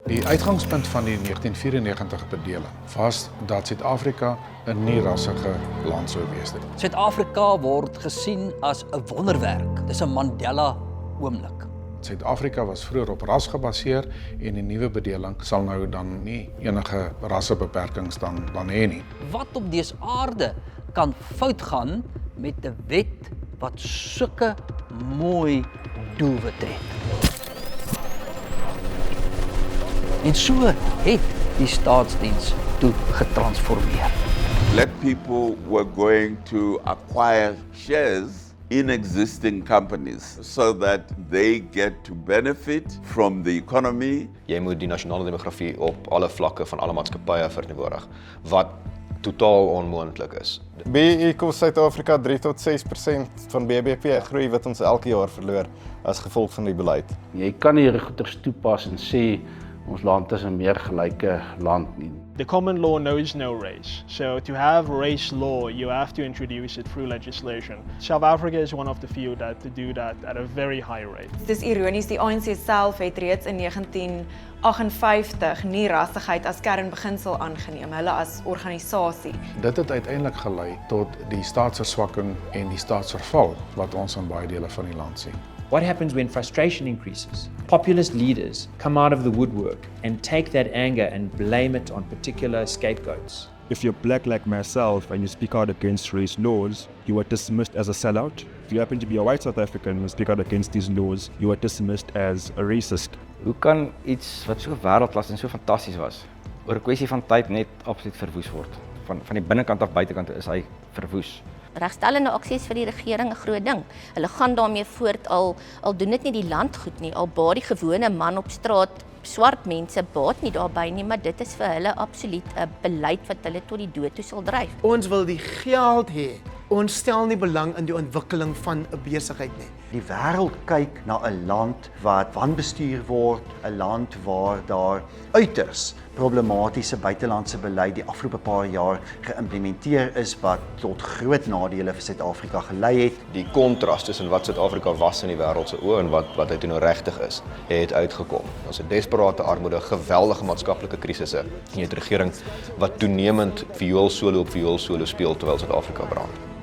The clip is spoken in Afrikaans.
Die uitgangspunt van die 1994 bedeling was dat Suid-Afrika 'n nie-rassige land sou wees. Suid-Afrika word gesien as 'n wonderwerk. Dis 'n Mandela-oomblik. Suid-Afrika was vroeër op ras gebaseer en die nuwe bedeling sal nou dan nie enige rassebeperkings dan hê nie. Wat op dese aarde kan fout gaan met 'n wet wat sulke mooi doelwitte het? En so het die staatsdiens toe getransformeer. Black people were going to acquire shares in existing companies so that they get to benefit from the economy. Jy moet die nasionale demografie op alle vlakke van alle maatskappye verteenwoordig, wat totaal onmoontlik is. BBI kos Suid-Afrika 3 tot 6% van BBP groei wat ons elke jaar verloor as gevolg van die beleid. Jy kan nie hierdie goeders toepas en sê ons land is 'n meer gelyke land nie. The common law knows no race, so to have race law, you have to introduce it through legislation. South Africa is one of the few that do that at a very high rate. Dis ironies, die ANC self het reeds in 1958 nie rassigheid as kernbeginsel aangeneem, hulle as organisasie. Dit het uiteindelik gelei tot die staatsverswakking en die staatsverval wat ons in baie dele van die land sien. What happens when frustration increases? Populist leaders come out of the woodwork and take that anger and blame it on particular scapegoats. If you're black like myself and you speak out against race laws, you are dismissed as a sellout. If you happen to be a white South African and speak out against these laws, you are dismissed as a racist. Hoe kan iets wat so wêreldklas en so fantasties was, oor 'n kwessie van tyd net absoluut verwoes word? Van die binnekant af buitekant is hy verwoes. Regstellende aksies vir die regering 'n groot ding. Hulle gaan daarmee voort al doen dit nie die land goed nie, al baat die gewone man op straat, swart mense baat nie daarbey nie, maar dit is vir hulle absoluut 'n beleid wat hulle tot die dood toe sal dryf. Ons wil die geld hê. Ons stel nie belang in die ontwikkeling van 'n besigheid nie. Die wêreld kyk na 'n land wat wanbestuur word, 'n land waar daar uiters problematiese buitelandse beleid die afgelope paar jaar geïmplementeer is wat tot groot nadele vir Suid-Afrika gelei het. Die kontras tussen wat Suid-Afrika was in die wêreld se oë en wat hy toe nou regtig is, het uitgekom. Ons het desperate armoede, geweldige maatskaplike krisisse. Jy het 'n regering wat toenemend viool solo op viool solo speel terwyl Suid-Afrika brand.